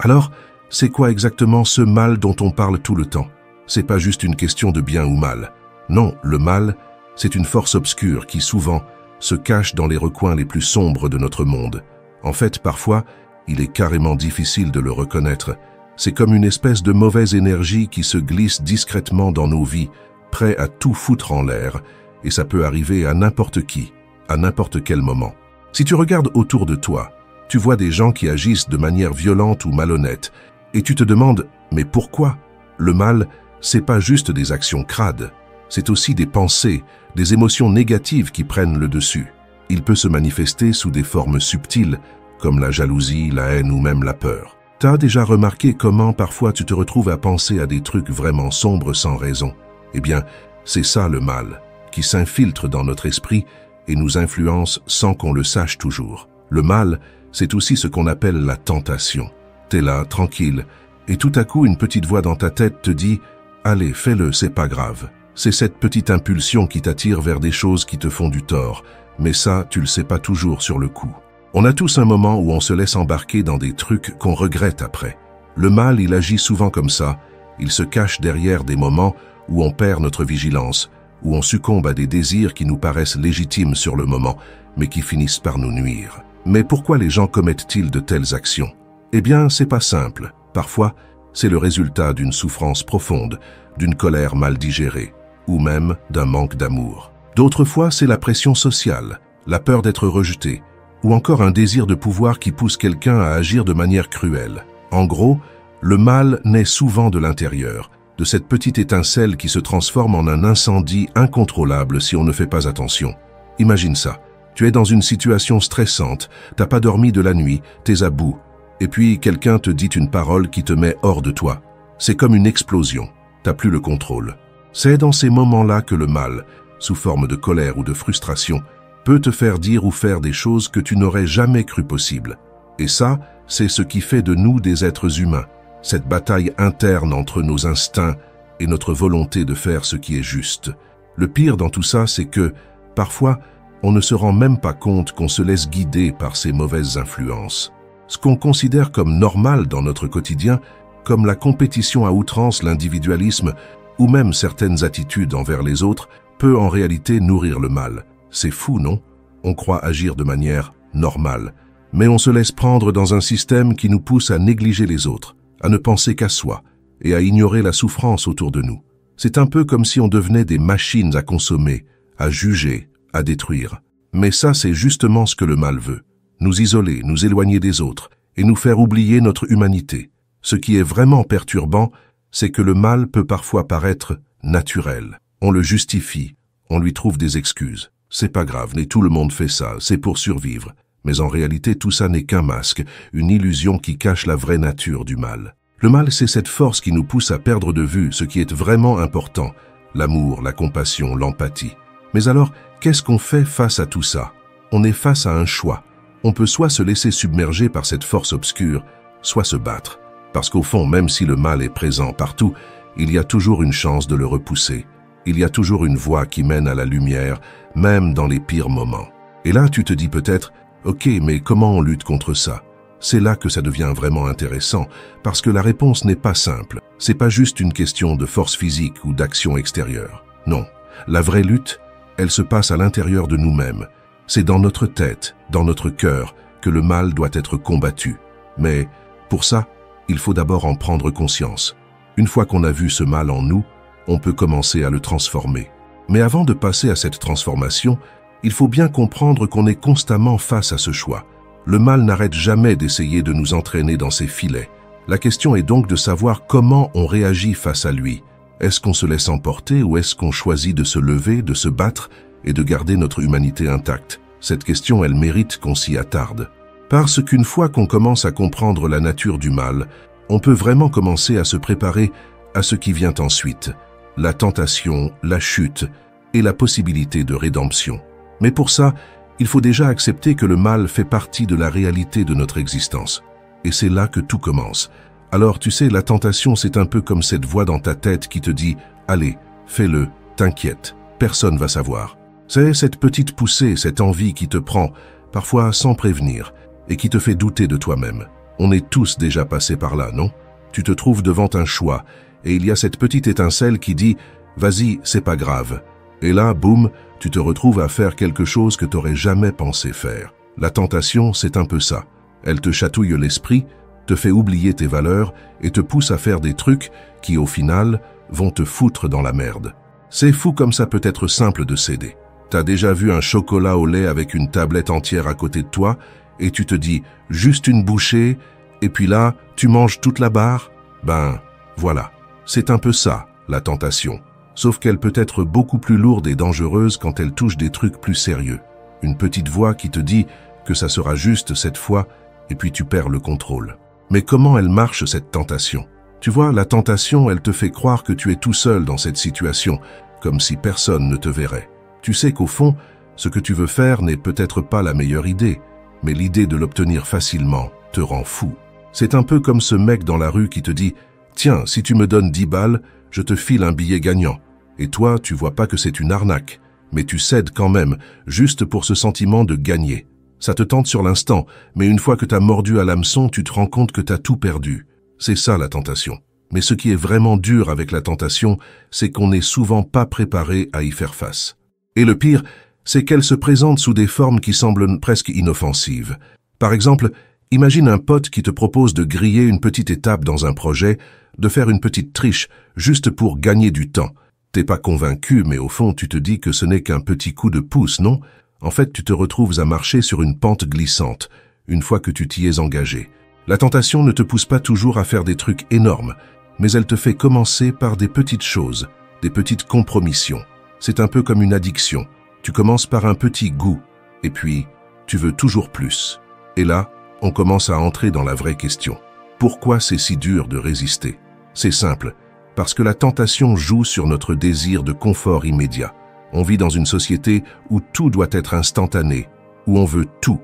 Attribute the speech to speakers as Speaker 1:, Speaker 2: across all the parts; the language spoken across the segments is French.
Speaker 1: Alors, c'est quoi exactement ce mal dont on parle tout le temps? C'est pas juste une question de bien ou mal. Non, le mal, c'est une force obscure qui souvent se cache dans les recoins les plus sombres de notre monde. En fait, parfois, il est carrément difficile de le reconnaître. C'est comme une espèce de mauvaise énergie qui se glisse discrètement dans nos vies, prêt à tout foutre en l'air, et ça peut arriver à n'importe qui, à n'importe quel moment. Si tu regardes autour de toi, tu vois des gens qui agissent de manière violente ou malhonnête, et tu te demandes « mais pourquoi ?» Le mal, c'est pas juste des actions crades, c'est aussi des pensées, des émotions négatives qui prennent le dessus. Il peut se manifester sous des formes subtiles, comme la jalousie, la haine ou même la peur. T'as déjà remarqué comment parfois tu te retrouves à penser à des trucs vraiment sombres sans raison? Eh bien, c'est ça le mal, qui s'infiltre dans notre esprit et nous influence sans qu'on le sache toujours. Le mal, c'est aussi ce qu'on appelle la tentation. T'es là, tranquille, et tout à coup une petite voix dans ta tête te dit « Allez, fais-le, c'est pas grave ». C'est cette petite impulsion qui t'attire vers des choses qui te font du tort, mais ça, tu le sais pas toujours sur le coup. On a tous un moment où on se laisse embarquer dans des trucs qu'on regrette après. Le mal, il agit souvent comme ça, il se cache derrière des moments où on perd notre vigilance, où on succombe à des désirs qui nous paraissent légitimes sur le moment, mais qui finissent par nous nuire. Mais pourquoi les gens commettent-ils de telles actions? Eh bien, c'est pas simple. Parfois, c'est le résultat d'une souffrance profonde, d'une colère mal digérée, ou même d'un manque d'amour. D'autres fois, c'est la pression sociale, la peur d'être rejeté, ou encore un désir de pouvoir qui pousse quelqu'un à agir de manière cruelle. En gros, le mal naît souvent de l'intérieur, de cette petite étincelle qui se transforme en un incendie incontrôlable si on ne fait pas attention. Imagine ça, tu es dans une situation stressante, t'as pas dormi de la nuit, t'es à bout, et puis quelqu'un te dit une parole qui te met hors de toi. C'est comme une explosion, t'as plus le contrôle. C'est dans ces moments-là que le mal, sous forme de colère ou de frustration, peut te faire dire ou faire des choses que tu n'aurais jamais cru possibles. Et ça, c'est ce qui fait de nous des êtres humains, cette bataille interne entre nos instincts et notre volonté de faire ce qui est juste. Le pire dans tout ça, c'est que, parfois, on ne se rend même pas compte qu'on se laisse guider par ces mauvaises influences. Ce qu'on considère comme normal dans notre quotidien, comme la compétition à outrance, l'individualisme, ou même certaines attitudes envers les autres, peut en réalité nourrir le mal. C'est fou, non? On croit agir de manière normale, mais on se laisse prendre dans un système qui nous pousse à négliger les autres, à ne penser qu'à soi, et à ignorer la souffrance autour de nous. C'est un peu comme si on devenait des machines à consommer, à juger, à détruire. Mais ça, c'est justement ce que le mal veut. Nous isoler, nous éloigner des autres, et nous faire oublier notre humanité. Ce qui est vraiment perturbant, c'est que le mal peut parfois paraître naturel. On le justifie, on lui trouve des excuses. C'est pas grave, mais tout le monde fait ça, c'est pour survivre. Mais en réalité, tout ça n'est qu'un masque, une illusion qui cache la vraie nature du mal. Le mal, c'est cette force qui nous pousse à perdre de vue ce qui est vraiment important, l'amour, la compassion, l'empathie. Mais alors, qu'est-ce qu'on fait face à tout ça? On est face à un choix. On peut soit se laisser submerger par cette force obscure, soit se battre. Parce qu'au fond, même si le mal est présent partout, il y a toujours une chance de le repousser. Il y a toujours une voie qui mène à la lumière, même dans les pires moments. Et là, tu te dis peut-être, ok, mais comment on lutte contre ça? C'est là que ça devient vraiment intéressant, parce que la réponse n'est pas simple. C'est pas juste une question de force physique ou d'action extérieure. Non, la vraie lutte, elle se passe à l'intérieur de nous-mêmes. C'est dans notre tête, dans notre cœur, que le mal doit être combattu. Mais pour ça, il faut d'abord en prendre conscience. Une fois qu'on a vu ce mal en nous, on peut commencer à le transformer. Mais avant de passer à cette transformation, il faut bien comprendre qu'on est constamment face à ce choix. Le mal n'arrête jamais d'essayer de nous entraîner dans ses filets. La question est donc de savoir comment on réagit face à lui. Est-ce qu'on se laisse emporter ou est-ce qu'on choisit de se lever, de se battre et de garder notre humanité intacte? Cette question, elle mérite qu'on s'y attarde. Parce qu'une fois qu'on commence à comprendre la nature du mal, on peut vraiment commencer à se préparer à ce qui vient ensuite, la tentation, la chute et la possibilité de rédemption. Mais pour ça, il faut déjà accepter que le mal fait partie de la réalité de notre existence. Et c'est là que tout commence. Alors tu sais, la tentation, c'est un peu comme cette voix dans ta tête qui te dit « Allez, fais-le, t'inquiète, personne va savoir ». C'est cette petite poussée, cette envie qui te prend, parfois sans prévenir, et qui te fait douter de toi-même. On est tous déjà passés par là, non? Tu te trouves devant un choix, et il y a cette petite étincelle qui dit « Vas-y, c'est pas grave ». Et là, boum, tu te retrouves à faire quelque chose que t'aurais jamais pensé faire. La tentation, c'est un peu ça. Elle te chatouille l'esprit, te fait oublier tes valeurs et te pousse à faire des trucs qui, au final, vont te foutre dans la merde. C'est fou comme ça peut être simple de céder. T'as déjà vu un chocolat au lait avec une tablette entière à côté de toi et tu te dis « juste une bouchée » et puis là, tu manges toute la barre? Ben, voilà. C'est un peu ça, la tentation. Sauf qu'elle peut être beaucoup plus lourde et dangereuse quand elle touche des trucs plus sérieux. Une petite voix qui te dit que ça sera juste cette fois et puis tu perds le contrôle. Mais comment elle marche cette tentation? Tu vois, la tentation, elle te fait croire que tu es tout seul dans cette situation, comme si personne ne te verrait. Tu sais qu'au fond, ce que tu veux faire n'est peut-être pas la meilleure idée, mais l'idée de l'obtenir facilement te rend fou. C'est un peu comme ce mec dans la rue qui te dit « Tiens, si tu me donnes 10 balles, je te file un billet gagnant. » Et toi, tu vois pas que c'est une arnaque, mais tu cèdes quand même, juste pour ce sentiment de gagner. Ça te tente sur l'instant, mais une fois que t'as mordu à l'hameçon, tu te rends compte que t'as tout perdu. C'est ça la tentation. Mais ce qui est vraiment dur avec la tentation, c'est qu'on n'est souvent pas préparé à y faire face. Et le pire, c'est qu'elle se présente sous des formes qui semblent presque inoffensives. Par exemple, imagine un pote qui te propose de griller une petite étape dans un projet, de faire une petite triche, juste pour gagner du temps. T'es pas convaincu, mais au fond, tu te dis que ce n'est qu'un petit coup de pouce, non? En fait, tu te retrouves à marcher sur une pente glissante, une fois que tu t'y es engagé. La tentation ne te pousse pas toujours à faire des trucs énormes, mais elle te fait commencer par des petites choses, des petites compromissions. C'est un peu comme une addiction. Tu commences par un petit goût, et puis, tu veux toujours plus. Et là, on commence à entrer dans la vraie question. Pourquoi c'est si dur de résister? C'est simple, parce que la tentation joue sur notre désir de confort immédiat. On vit dans une société où tout doit être instantané, où on veut tout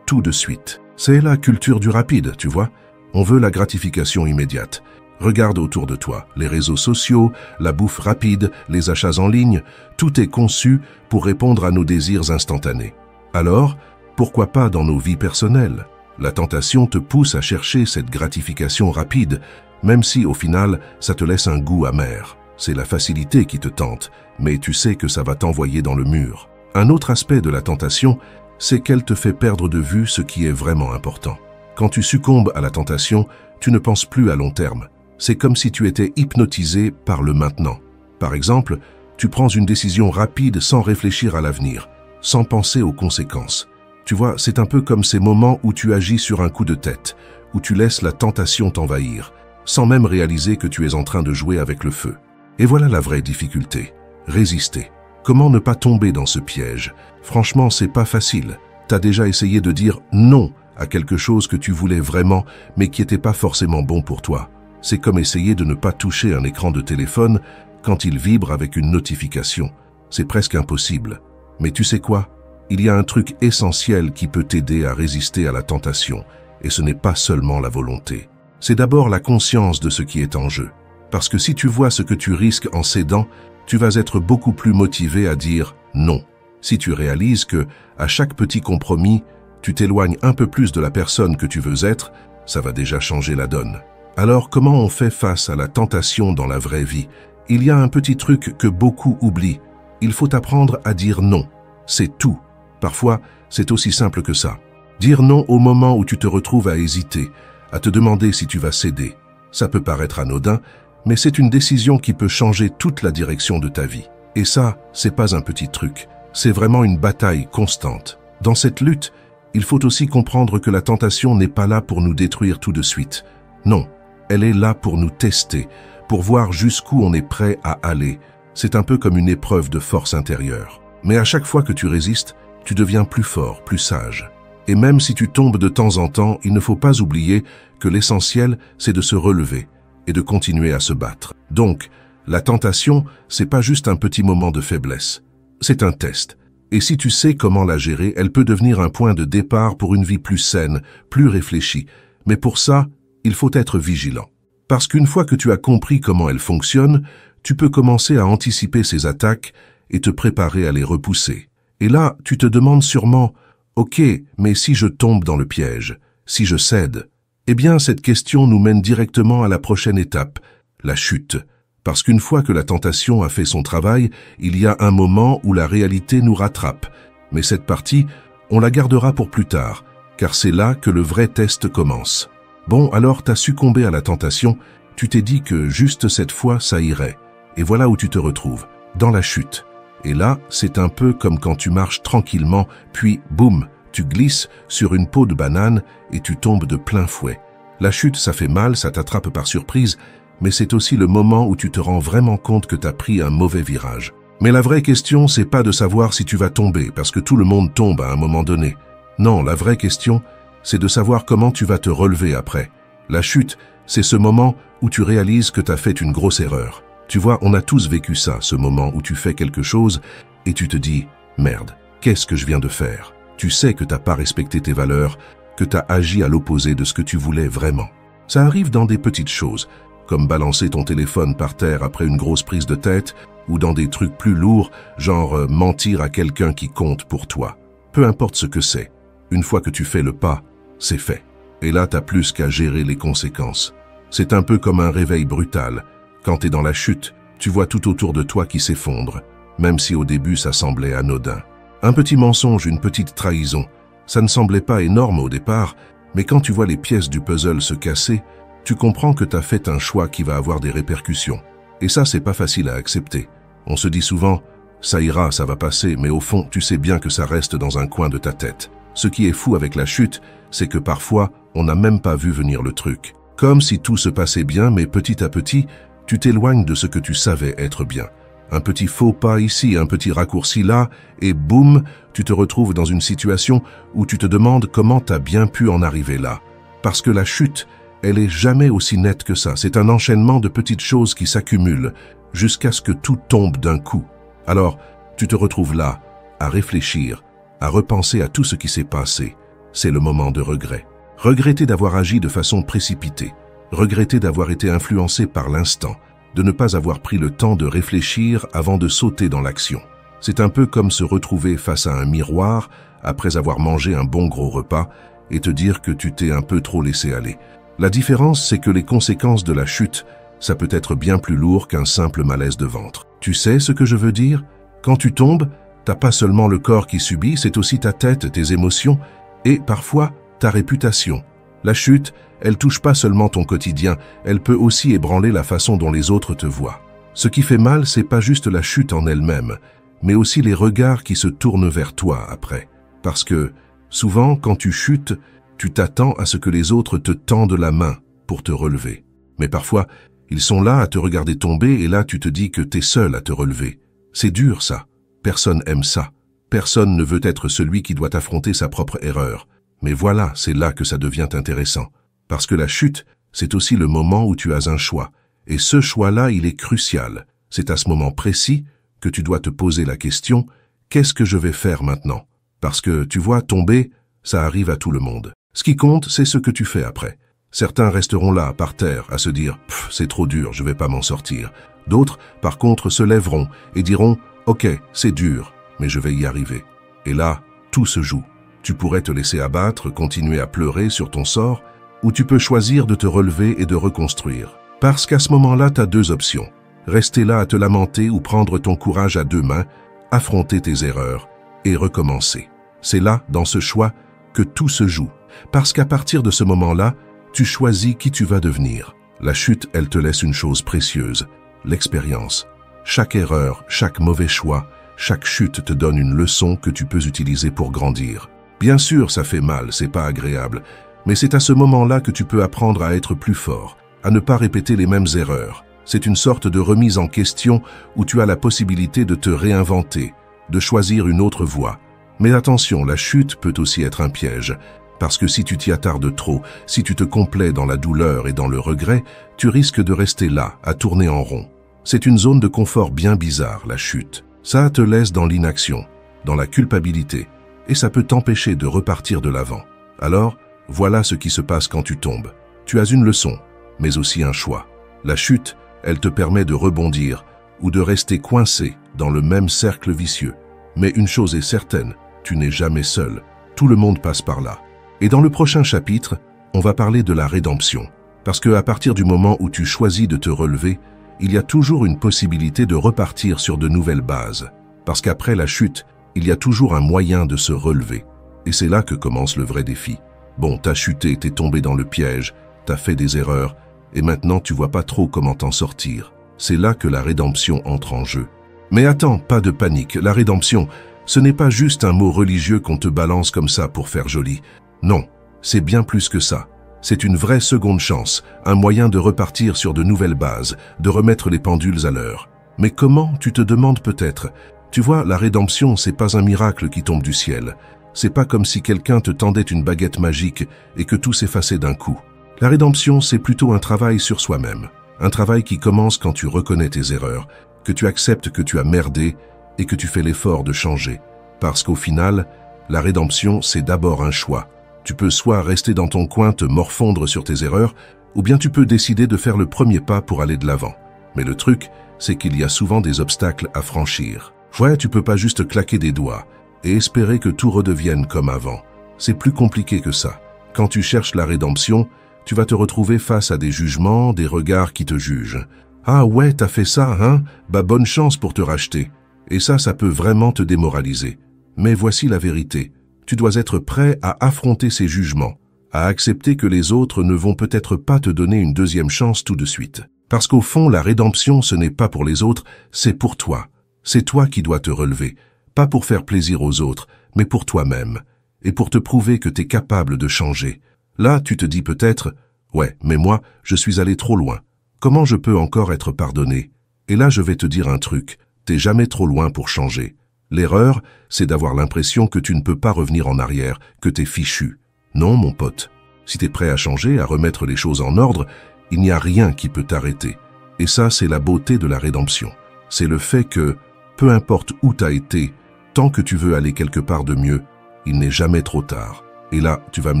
Speaker 1: de suite. C'est la culture du rapide, tu vois. On veut la gratification immédiate. Regarde autour de toi, les réseaux sociaux, la bouffe rapide, les achats en ligne, tout est conçu pour répondre à nos désirs instantanés. Alors, pourquoi pas dans nos vies personnelles? La tentation te pousse à chercher cette gratification rapide, même si au final, ça te laisse un goût amer. C'est la facilité qui te tente, mais tu sais que ça va t'envoyer dans le mur. Un autre aspect de la tentation, c'est qu'elle te fait perdre de vue ce qui est vraiment important. Quand tu succombes à la tentation, tu ne penses plus à long terme. C'est comme si tu étais hypnotisé par le maintenant. Par exemple, tu prends une décision rapide sans réfléchir à l'avenir, sans penser aux conséquences. Tu vois, c'est un peu comme ces moments où tu agis sur un coup de tête, où tu laisses la tentation t'envahir, sans même réaliser que tu es en train de jouer avec le feu. Et voilà la vraie difficulté. Résister. Comment ne pas tomber dans ce piège? Franchement, c'est pas facile. T'as déjà essayé de dire non à quelque chose que tu voulais vraiment, mais qui n'était pas forcément bon pour toi. C'est comme essayer de ne pas toucher un écran de téléphone quand il vibre avec une notification. C'est presque impossible. Mais tu sais quoi? Il y a un truc essentiel qui peut t'aider à résister à la tentation, et ce n'est pas seulement la volonté. C'est d'abord la conscience de ce qui est en jeu. Parce que si tu vois ce que tu risques en cédant, tu vas être beaucoup plus motivé à dire non. Si tu réalises que, à chaque petit compromis, tu t'éloignes un peu plus de la personne que tu veux être, ça va déjà changer la donne. Alors comment on fait face à la tentation dans la vraie vie? Il y a un petit truc que beaucoup oublient. Il faut apprendre à dire non. C'est tout. Parfois, c'est aussi simple que ça. Dire non au moment où tu te retrouves à hésiter, à te demander si tu vas céder. Ça peut paraître anodin, mais c'est une décision qui peut changer toute la direction de ta vie. Et ça, c'est pas un petit truc. C'est vraiment une bataille constante. Dans cette lutte, il faut aussi comprendre que la tentation n'est pas là pour nous détruire tout de suite. Non, elle est là pour nous tester, pour voir jusqu'où on est prêt à aller. C'est un peu comme une épreuve de force intérieure. Mais à chaque fois que tu résistes, tu deviens plus fort, plus sage. Et même si tu tombes de temps en temps, il ne faut pas oublier que l'essentiel, c'est de se relever et de continuer à se battre. Donc, la tentation, c'est pas juste un petit moment de faiblesse. C'est un test. Et si tu sais comment la gérer, elle peut devenir un point de départ pour une vie plus saine, plus réfléchie. Mais pour ça, il faut être vigilant. Parce qu'une fois que tu as compris comment elle fonctionne, tu peux commencer à anticiper ses attaques et te préparer à les repousser. Et là, tu te demandes sûrement « Ok, mais si je tombe dans le piège, si je cède ?» Eh bien, cette question nous mène directement à la prochaine étape, la chute. Parce qu'une fois que la tentation a fait son travail, il y a un moment où la réalité nous rattrape. Mais cette partie, on la gardera pour plus tard, car c'est là que le vrai test commence. Bon, alors t'as succombé à la tentation, tu t'es dit que juste cette fois ça irait. Et voilà où tu te retrouves, dans la chute. Et là, c'est un peu comme quand tu marches tranquillement, puis boum, tu glisses sur une peau de banane et tu tombes de plein fouet. La chute, ça fait mal, ça t'attrape par surprise, mais c'est aussi le moment où tu te rends vraiment compte que t'as pris un mauvais virage. Mais la vraie question, c'est pas de savoir si tu vas tomber, parce que tout le monde tombe à un moment donné. Non, la vraie question, c'est de savoir comment tu vas te relever après. La chute, c'est ce moment où tu réalises que t'as fait une grosse erreur. Tu vois, on a tous vécu ça, ce moment où tu fais quelque chose et tu te dis « Merde, qu'est-ce que je viens de faire ?» Tu sais que t'as pas respecté tes valeurs, que t'as agi à l'opposé de ce que tu voulais vraiment. Ça arrive dans des petites choses, comme balancer ton téléphone par terre après une grosse prise de tête, ou dans des trucs plus lourds, genre mentir à quelqu'un qui compte pour toi. Peu importe ce que c'est, une fois que tu fais le pas, c'est fait. Et là, t'as plus qu'à gérer les conséquences. C'est un peu comme un réveil brutal. Quand t'es dans la chute, tu vois tout autour de toi qui s'effondre, même si au début ça semblait anodin. Un petit mensonge, une petite trahison, ça ne semblait pas énorme au départ, mais quand tu vois les pièces du puzzle se casser, tu comprends que t'as fait un choix qui va avoir des répercussions. Et ça, c'est pas facile à accepter. On se dit souvent, ça ira, ça va passer, mais au fond, tu sais bien que ça reste dans un coin de ta tête. Ce qui est fou avec la chute, c'est que parfois, on n'a même pas vu venir le truc. Comme si tout se passait bien, mais petit à petit, tu t'éloignes de ce que tu savais être bien. Un petit faux pas ici, un petit raccourci là, et boum, tu te retrouves dans une situation où tu te demandes comment t'as bien pu en arriver là. Parce que la chute, elle est jamais aussi nette que ça. C'est un enchaînement de petites choses qui s'accumulent jusqu'à ce que tout tombe d'un coup. Alors, tu te retrouves là, à réfléchir, à repenser à tout ce qui s'est passé. C'est le moment de regret. Regretter d'avoir agi de façon précipitée. Regretter d'avoir été influencé par l'instant. De ne pas avoir pris le temps de réfléchir avant de sauter dans l'action. C'est un peu comme se retrouver face à un miroir après avoir mangé un bon gros repas et te dire que tu t'es un peu trop laissé aller. La différence, c'est que les conséquences de la chute, ça peut être bien plus lourd qu'un simple malaise de ventre. Tu sais ce que je veux dire? Quand tu tombes, t'as pas seulement le corps qui subit, c'est aussi ta tête, tes émotions et parfois ta réputation. La chute, elle touche pas seulement ton quotidien, elle peut aussi ébranler la façon dont les autres te voient. Ce qui fait mal, c'est pas juste la chute en elle-même, mais aussi les regards qui se tournent vers toi après. Parce que, souvent, quand tu chutes, tu t'attends à ce que les autres te tendent la main pour te relever. Mais parfois, ils sont là à te regarder tomber et là tu te dis que t'es seul à te relever. C'est dur ça. Personne aime ça. Personne ne veut être celui qui doit affronter sa propre erreur. Mais voilà, c'est là que ça devient intéressant. Parce que la chute, c'est aussi le moment où tu as un choix. Et ce choix-là, il est crucial. C'est à ce moment précis que tu dois te poser la question « Qu'est-ce que je vais faire maintenant ?» Parce que, tu vois, tomber, ça arrive à tout le monde. Ce qui compte, c'est ce que tu fais après. Certains resteront là, par terre, à se dire « c'est trop dur, je vais pas m'en sortir ». D'autres, par contre, se lèveront et diront « ok, c'est dur, mais je vais y arriver ». Et là, tout se joue. Tu pourrais te laisser abattre, continuer à pleurer sur ton sort, ou tu peux choisir de te relever et de reconstruire. Parce qu'à ce moment-là, tu as deux options. Rester là à te lamenter ou prendre ton courage à deux mains, affronter tes erreurs et recommencer. C'est là, dans ce choix, que tout se joue. Parce qu'à partir de ce moment-là, tu choisis qui tu vas devenir. La chute, elle te laisse une chose précieuse, l'expérience. Chaque erreur, chaque mauvais choix, chaque chute te donne une leçon que tu peux utiliser pour grandir. Bien sûr, ça fait mal, c'est pas agréable, mais c'est à ce moment-là que tu peux apprendre à être plus fort, à ne pas répéter les mêmes erreurs. C'est une sorte de remise en question où tu as la possibilité de te réinventer, de choisir une autre voie. Mais attention, la chute peut aussi être un piège, parce que si tu t'y attardes trop, si tu te complais dans la douleur et dans le regret, tu risques de rester là, à tourner en rond. C'est une zone de confort bien bizarre, la chute. Ça te laisse dans l'inaction, dans la culpabilité, et ça peut t'empêcher de repartir de l'avant. Alors, voilà ce qui se passe quand tu tombes. Tu as une leçon, mais aussi un choix. La chute, elle te permet de rebondir ou de rester coincé dans le même cercle vicieux. Mais une chose est certaine, tu n'es jamais seul. Tout le monde passe par là. Et dans le prochain chapitre, on va parler de la rédemption. Parce qu'à partir du moment où tu choisis de te relever, il y a toujours une possibilité de repartir sur de nouvelles bases. Parce qu'après la chute, il y a toujours un moyen de se relever. Et c'est là que commence le vrai défi. Bon, t'as chuté, t'es tombé dans le piège, t'as fait des erreurs, et maintenant tu vois pas trop comment t'en sortir. C'est là que la rédemption entre en jeu. Mais attends, pas de panique, la rédemption, ce n'est pas juste un mot religieux qu'on te balance comme ça pour faire joli. Non, c'est bien plus que ça. C'est une vraie seconde chance, un moyen de repartir sur de nouvelles bases, de remettre les pendules à l'heure. Mais comment, tu te demandes peut-être? Tu vois, la rédemption, c'est pas un miracle qui tombe du ciel. C'est pas comme si quelqu'un te tendait une baguette magique et que tout s'effaçait d'un coup. La rédemption, c'est plutôt un travail sur soi-même. Un travail qui commence quand tu reconnais tes erreurs, que tu acceptes que tu as merdé et que tu fais l'effort de changer. Parce qu'au final, la rédemption, c'est d'abord un choix. Tu peux soit rester dans ton coin, te morfondre sur tes erreurs, ou bien tu peux décider de faire le premier pas pour aller de l'avant. Mais le truc, c'est qu'il y a souvent des obstacles à franchir. Ouais, tu peux pas juste claquer des doigts et espérer que tout redevienne comme avant. C'est plus compliqué que ça. Quand tu cherches la rédemption, tu vas te retrouver face à des jugements, des regards qui te jugent. Ah ouais, t'as fait ça, hein? Bah bonne chance pour te racheter. Et ça peut vraiment te démoraliser. Mais voici la vérité. Tu dois être prêt à affronter ces jugements, à accepter que les autres ne vont peut-être pas te donner une deuxième chance tout de suite. Parce qu'au fond, la rédemption, ce n'est pas pour les autres, c'est pour toi. C'est toi qui dois te relever, pas pour faire plaisir aux autres, mais pour toi-même, et pour te prouver que tu es capable de changer. Là, tu te dis peut-être, ouais, mais moi, je suis allé trop loin. Comment je peux encore être pardonné? Et là, je vais te dire un truc, t'es jamais trop loin pour changer. L'erreur, c'est d'avoir l'impression que tu ne peux pas revenir en arrière, que t'es fichu. Non, mon pote. Si t'es prêt à changer, à remettre les choses en ordre, il n'y a rien qui peut t'arrêter. Et ça, c'est la beauté de la rédemption. C'est le fait que, peu importe où t'as été, tant que tu veux aller quelque part de mieux, il n'est jamais trop tard. Et là, tu vas me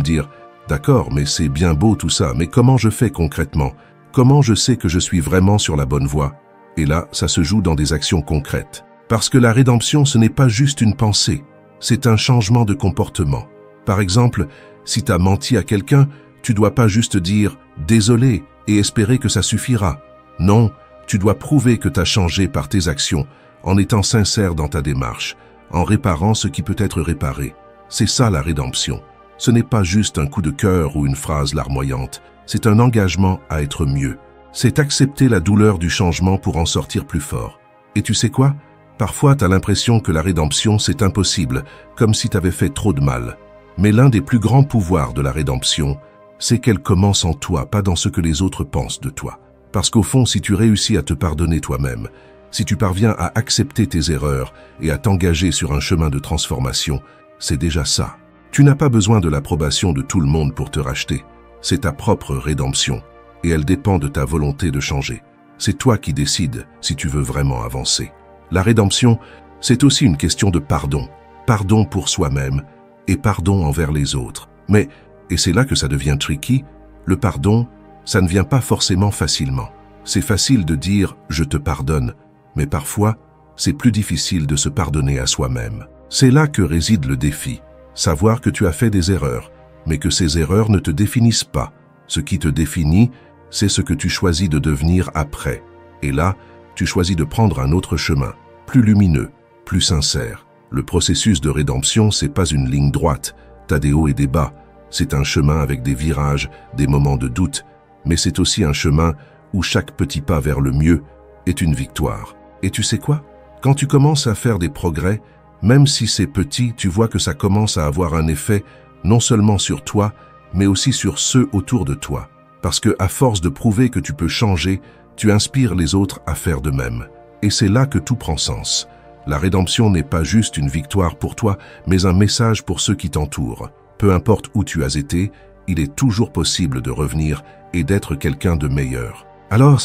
Speaker 1: dire, d'accord, mais c'est bien beau tout ça, mais comment je fais concrètement? Comment je sais que je suis vraiment sur la bonne voie? Et là, ça se joue dans des actions concrètes. Parce que la rédemption, ce n'est pas juste une pensée, c'est un changement de comportement. Par exemple, si tu as menti à quelqu'un, tu dois pas juste dire « désolé » et espérer que ça suffira. Non, tu dois prouver que tu as changé par tes actions, en étant sincère dans ta démarche, en réparant ce qui peut être réparé. C'est ça la rédemption. Ce n'est pas juste un coup de cœur ou une phrase larmoyante, c'est un engagement à être mieux. C'est accepter la douleur du changement pour en sortir plus fort. Et tu sais quoi? Parfois, tu as l'impression que la rédemption, c'est impossible, comme si tu avais fait trop de mal. Mais l'un des plus grands pouvoirs de la rédemption, c'est qu'elle commence en toi, pas dans ce que les autres pensent de toi. Parce qu'au fond, si tu réussis à te pardonner toi-même, si tu parviens à accepter tes erreurs et à t'engager sur un chemin de transformation, c'est déjà ça. Tu n'as pas besoin de l'approbation de tout le monde pour te racheter. C'est ta propre rédemption, et elle dépend de ta volonté de changer. C'est toi qui décides si tu veux vraiment avancer. La rédemption, c'est aussi une question de pardon. Pardon pour soi-même et pardon envers les autres. Mais, et c'est là que ça devient tricky, le pardon, ça ne vient pas forcément facilement. C'est facile de dire « je te pardonne », mais parfois, c'est plus difficile de se pardonner à soi-même. C'est là que réside le défi. Savoir que tu as fait des erreurs, mais que ces erreurs ne te définissent pas. Ce qui te définit, c'est ce que tu choisis de devenir après. Et là, tu choisis de prendre un autre chemin, plus lumineux, plus sincère. Le processus de rédemption, c'est pas une ligne droite, t'as des hauts et des bas. C'est un chemin avec des virages, des moments de doute, mais c'est aussi un chemin où chaque petit pas vers le mieux est une victoire. Et tu sais quoi? Quand tu commences à faire des progrès, même si c'est petit, tu vois que ça commence à avoir un effet non seulement sur toi, mais aussi sur ceux autour de toi. Parce que à force de prouver que tu peux changer, tu inspires les autres à faire de même. Et c'est là que tout prend sens. La rédemption n'est pas juste une victoire pour toi, mais un message pour ceux qui t'entourent. Peu importe où tu as été, il est toujours possible de revenir et d'être quelqu'un de meilleur. Alors,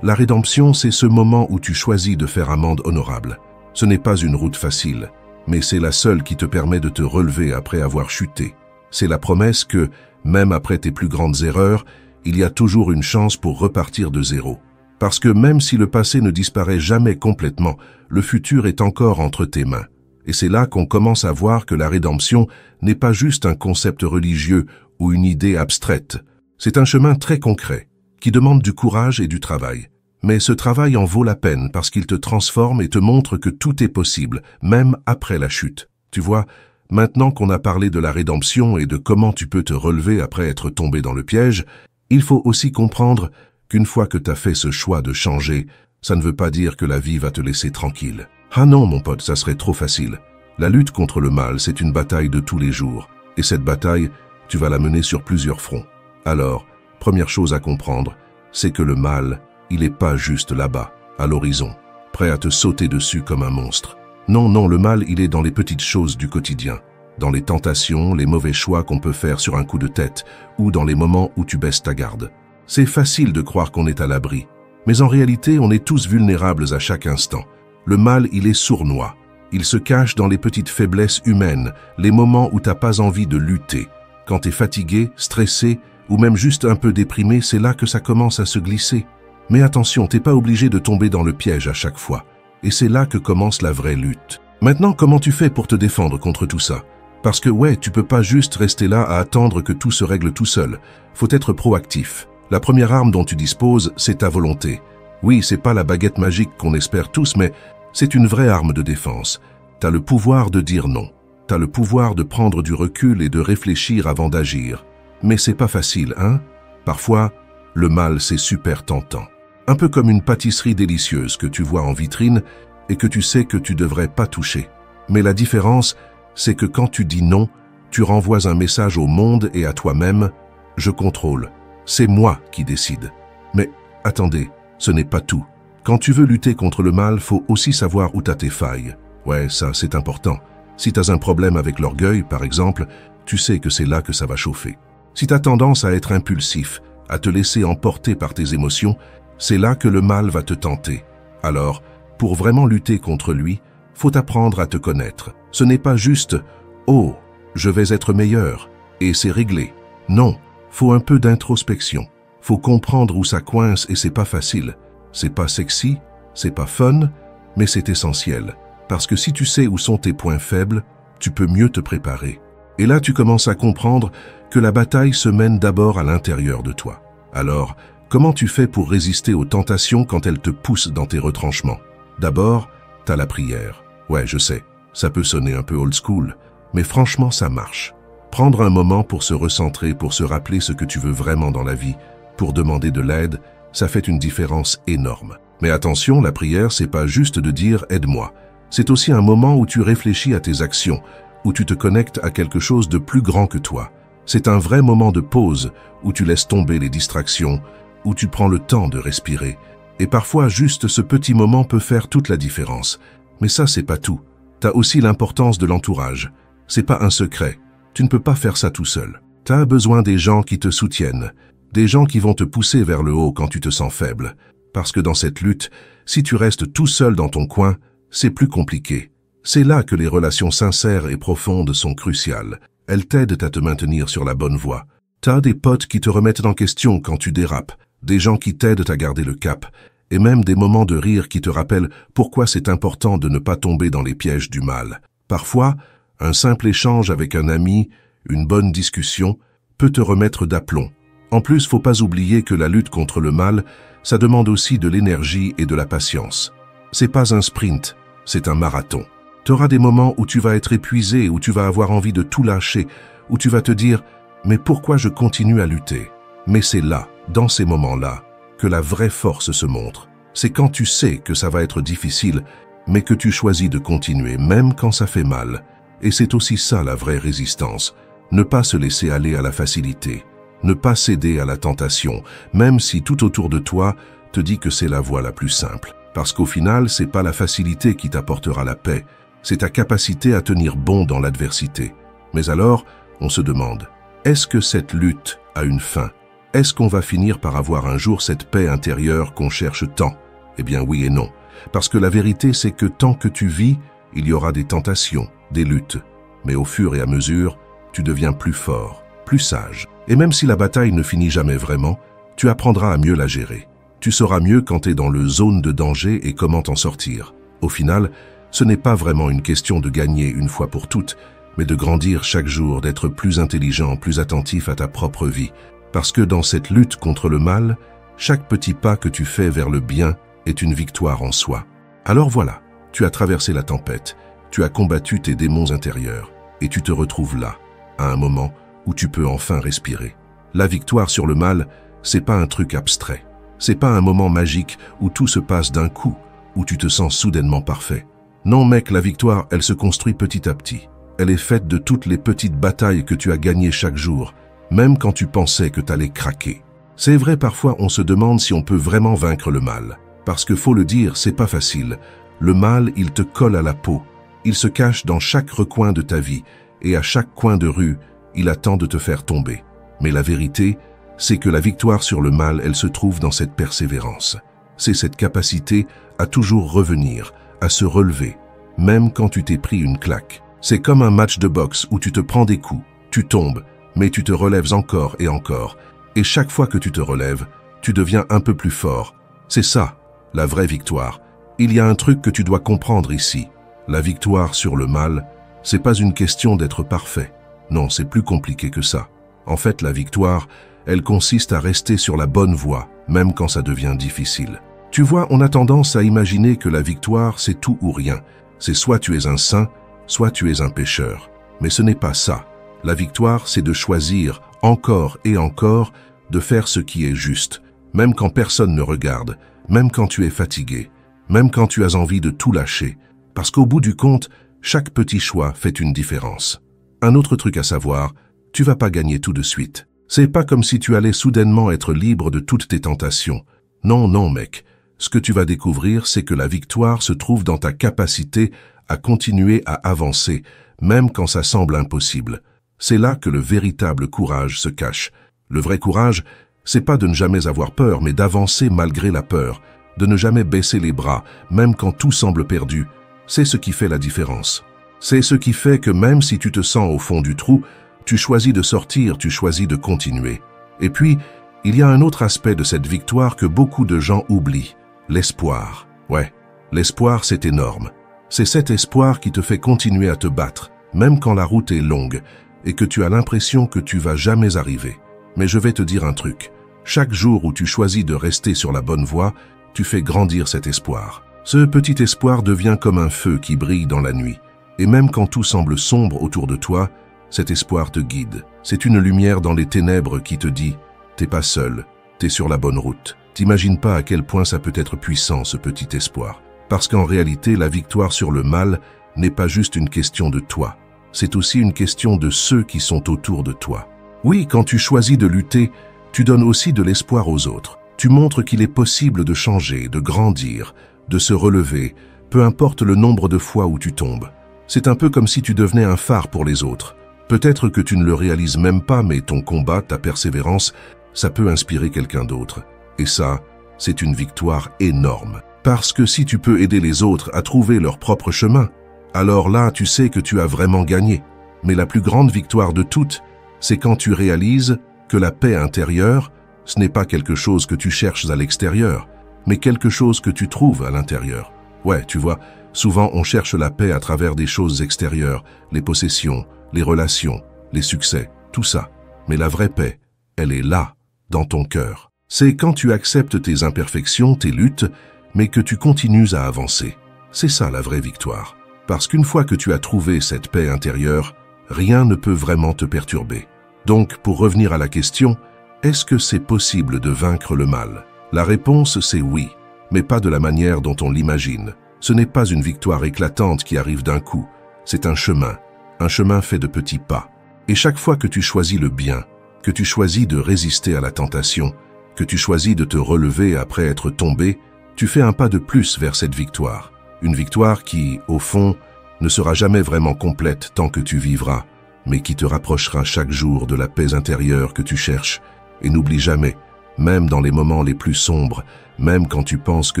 Speaker 1: la rédemption, c'est ce moment où tu choisis de faire amende honorable. Ce n'est pas une route facile, mais c'est la seule qui te permet de te relever après avoir chuté. C'est la promesse que, même après tes plus grandes erreurs, il y a toujours une chance pour repartir de zéro. Parce que même si le passé ne disparaît jamais complètement, le futur est encore entre tes mains. Et c'est là qu'on commence à voir que la rédemption n'est pas juste un concept religieux ou une idée abstraite. C'est un chemin très concret, qui demande du courage et du travail. Mais ce travail en vaut la peine parce qu'il te transforme et te montre que tout est possible, même après la chute. Tu vois, maintenant qu'on a parlé de la rédemption et de comment tu peux te relever après être tombé dans le piège, il faut aussi comprendre qu'une fois que tu as fait ce choix de changer, ça ne veut pas dire que la vie va te laisser tranquille. Ah non, mon pote, ça serait trop facile. La lutte contre le mal, c'est une bataille de tous les jours. Et cette bataille, tu vas la mener sur plusieurs fronts. Alors, première chose à comprendre, c'est que le mal, il n'est pas juste là-bas, à l'horizon, prêt à te sauter dessus comme un monstre. Non, non, le mal, il est dans les petites choses du quotidien, dans les tentations, les mauvais choix qu'on peut faire sur un coup de tête, ou dans les moments où tu baisses ta garde. C'est facile de croire qu'on est à l'abri, mais en réalité, on est tous vulnérables à chaque instant. Le mal, il est sournois. Il se cache dans les petites faiblesses humaines, les moments où t'as pas envie de lutter. Quand t'es fatigué, stressé, ou même juste un peu déprimé, c'est là que ça commence à se glisser. Mais attention, t'es pas obligé de tomber dans le piège à chaque fois. Et c'est là que commence la vraie lutte. Maintenant, comment tu fais pour te défendre contre tout ça? Parce que ouais, tu peux pas juste rester là à attendre que tout se règle tout seul. Faut être proactif. La première arme dont tu disposes, c'est ta volonté. Oui, c'est pas la baguette magique qu'on espère tous, mais c'est une vraie arme de défense. T'as le pouvoir de dire non. T'as le pouvoir de prendre du recul et de réfléchir avant d'agir. Mais c'est pas facile, hein? Parfois, le mal, c'est super tentant. Un peu comme une pâtisserie délicieuse que tu vois en vitrine et que tu sais que tu devrais pas toucher. Mais la différence, c'est que quand tu dis non, tu renvoies un message au monde et à toi-même. Je contrôle. C'est moi qui décide. Mais attendez, ce n'est pas tout. Quand tu veux lutter contre le mal, faut aussi savoir où t'as tes failles. Ouais, ça, c'est important. Si t'as un problème avec l'orgueil, par exemple, tu sais que c'est là que ça va chauffer. Si t'as tendance à être impulsif, à te laisser emporter par tes émotions, c'est là que le mal va te tenter. Alors, pour vraiment lutter contre lui, faut apprendre à te connaître. Ce n'est pas juste « Oh, je vais être meilleur » et c'est réglé. Non, faut un peu d'introspection. Faut comprendre où ça coince et c'est pas facile. C'est pas sexy, c'est pas fun, mais c'est essentiel. Parce que si tu sais où sont tes points faibles, tu peux mieux te préparer. Et là, tu commences à comprendre que la bataille se mène d'abord à l'intérieur de toi. Alors, comment tu fais pour résister aux tentations quand elles te poussent dans tes retranchements? D'abord, t'as la prière. Ouais, je sais, ça peut sonner un peu old school, mais franchement, ça marche. Prendre un moment pour se recentrer, pour se rappeler ce que tu veux vraiment dans la vie, pour demander de l'aide, ça fait une différence énorme. Mais attention, la prière, c'est pas juste de dire « aide-moi ». C'est aussi un moment où tu réfléchis à tes actions, où tu te connectes à quelque chose de plus grand que toi. C'est un vrai moment de pause, où tu laisses tomber les distractions, où tu prends le temps de respirer. Et parfois, juste ce petit moment peut faire toute la différence. Mais ça, c'est pas tout. T'as aussi l'importance de l'entourage. C'est pas un secret. Tu ne peux pas faire ça tout seul. T'as besoin des gens qui te soutiennent, des gens qui vont te pousser vers le haut quand tu te sens faible. Parce que dans cette lutte, si tu restes tout seul dans ton coin, c'est plus compliqué. C'est là que les relations sincères et profondes sont cruciales. Elles t'aident à te maintenir sur la bonne voie. T'as des potes qui te remettent en question quand tu dérapes, des gens qui t'aident à garder le cap, et même des moments de rire qui te rappellent pourquoi c'est important de ne pas tomber dans les pièges du mal. Parfois, un simple échange avec un ami, une bonne discussion, peut te remettre d'aplomb. En plus, faut pas oublier que la lutte contre le mal, ça demande aussi de l'énergie et de la patience. C'est pas un sprint, c'est un marathon. T'auras des moments où tu vas être épuisé, où tu vas avoir envie de tout lâcher, où tu vas te dire « mais pourquoi je continue à lutter ?» Mais c'est là, dans ces moments-là, que la vraie force se montre. C'est quand tu sais que ça va être difficile, mais que tu choisis de continuer, même quand ça fait mal. Et c'est aussi ça la vraie résistance, ne pas se laisser aller à la facilité, ne pas céder à la tentation, même si tout autour de toi te dit que c'est la voie la plus simple. Parce qu'au final, c'est pas la facilité qui t'apportera la paix, c'est ta capacité à tenir bon dans l'adversité. Mais alors, on se demande, est-ce que cette lutte a une fin? Est-ce qu'on va finir par avoir un jour cette paix intérieure qu'on cherche tant? Eh bien oui et non. Parce que la vérité, c'est que tant que tu vis, il y aura des tentations, des luttes. Mais au fur et à mesure, tu deviens plus fort, plus sage. Et même si la bataille ne finit jamais vraiment, tu apprendras à mieux la gérer. Tu sauras mieux quand tu es dans le zone de danger et comment t'en sortir. Au final, Ce n'est pas vraiment une question de gagner une fois pour toutes, mais de grandir chaque jour, d'être plus intelligent, plus attentif à ta propre vie. Parce que dans cette lutte contre le mal, chaque petit pas que tu fais vers le bien est une victoire en soi. Alors voilà, tu as traversé la tempête, tu as combattu tes démons intérieurs, et tu te retrouves là, à un moment où tu peux enfin respirer. La victoire sur le mal, c'est pas un truc abstrait. C'est pas un moment magique où tout se passe d'un coup, où tu te sens soudainement parfait. Non mec, la victoire, elle se construit petit à petit. Elle est faite de toutes les petites batailles que tu as gagnées chaque jour, même quand tu pensais que t'allais craquer. C'est vrai, parfois on se demande si on peut vraiment vaincre le mal. Parce que faut le dire, c'est pas facile. Le mal, il te colle à la peau. Il se cache dans chaque recoin de ta vie, et à chaque coin de rue, il attend de te faire tomber. Mais la vérité, c'est que la victoire sur le mal, elle se trouve dans cette persévérance. C'est cette capacité à toujours revenir, à se relever, même quand tu t'es pris une claque. C'est comme un match de boxe où tu te prends des coups, tu tombes, mais tu te relèves encore et encore. Et chaque fois que tu te relèves, tu deviens un peu plus fort. C'est ça, la vraie victoire. Il y a un truc que tu dois comprendre ici. La victoire sur le mal, c'est pas une question d'être parfait. Non, c'est plus compliqué que ça. En fait, la victoire, elle consiste à rester sur la bonne voie, même quand ça devient difficile. Tu vois, on a tendance à imaginer que la victoire, c'est tout ou rien. C'est soit tu es un saint, soit tu es un pécheur. Mais ce n'est pas ça. La victoire, c'est de choisir, encore et encore, de faire ce qui est juste, même quand personne ne regarde, même quand tu es fatigué, même quand tu as envie de tout lâcher. Parce qu'au bout du compte, chaque petit choix fait une différence. Un autre truc à savoir, tu vas pas gagner tout de suite. C'est pas comme si tu allais soudainement être libre de toutes tes tentations. Non, non, mec. Ce que tu vas découvrir, c'est que la victoire se trouve dans ta capacité à continuer à avancer, même quand ça semble impossible. C'est là que le véritable courage se cache. Le vrai courage, c'est pas de ne jamais avoir peur, mais d'avancer malgré la peur, de ne jamais baisser les bras, même quand tout semble perdu. C'est ce qui fait la différence. C'est ce qui fait que même si tu te sens au fond du trou, tu choisis de sortir, tu choisis de continuer. Et puis, il y a un autre aspect de cette victoire que beaucoup de gens oublient, l'espoir. Ouais, l'espoir, c'est énorme. C'est cet espoir qui te fait continuer à te battre, même quand la route est longue et que tu as l'impression que tu vas jamais arriver. Mais je vais te dire un truc. Chaque jour où tu choisis de rester sur la bonne voie, tu fais grandir cet espoir. Ce petit espoir devient comme un feu qui brille dans la nuit. Et même quand tout semble sombre autour de toi, cet espoir te guide. C'est une lumière dans les ténèbres qui te dit « T'es pas seul, t'es sur la bonne route ». T'imagines pas à quel point ça peut être puissant, ce petit espoir. Parce qu'en réalité, la victoire sur le mal n'est pas juste une question de toi. C'est aussi une question de ceux qui sont autour de toi. Oui, quand tu choisis de lutter, tu donnes aussi de l'espoir aux autres. Tu montres qu'il est possible de changer, de grandir, de se relever, peu importe le nombre de fois où tu tombes. C'est un peu comme si tu devenais un phare pour les autres. Peut-être que tu ne le réalises même pas, mais ton combat, ta persévérance, ça peut inspirer quelqu'un d'autre. Et ça, c'est une victoire énorme. Parce que si tu peux aider les autres à trouver leur propre chemin, alors là, tu sais que tu as vraiment gagné. Mais la plus grande victoire de toutes, c'est quand tu réalises que la paix intérieure, ce n'est pas quelque chose que tu cherches à l'extérieur, mais quelque chose que tu trouves à l'intérieur. Ouais, tu vois, souvent on cherche la paix à travers des choses extérieures, les possessions, les relations, les succès, tout ça. Mais la vraie paix, elle est là, dans ton cœur. C'est quand tu acceptes tes imperfections, tes luttes, mais que tu continues à avancer. C'est ça la vraie victoire. Parce qu'une fois que tu as trouvé cette paix intérieure, rien ne peut vraiment te perturber. Donc, pour revenir à la question, est-ce que c'est possible de vaincre le mal? La réponse, c'est oui, mais pas de la manière dont on l'imagine. Ce n'est pas une victoire éclatante qui arrive d'un coup. C'est un chemin fait de petits pas. Et chaque fois que tu choisis le bien, que tu choisis de résister à la tentation, que tu choisis de te relever après être tombé, tu fais un pas de plus vers cette victoire. Une victoire qui, au fond, ne sera jamais vraiment complète tant que tu vivras, mais qui te rapprochera chaque jour de la paix intérieure que tu cherches. Et n'oublie jamais, même dans les moments les plus sombres, même quand tu penses que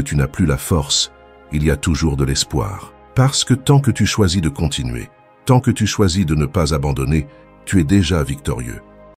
Speaker 1: tu n'as plus la force, il y a toujours de l'espoir. Parce que tant que tu choisis de continuer, tant que tu choisis de ne pas abandonner, tu es déjà victorieux.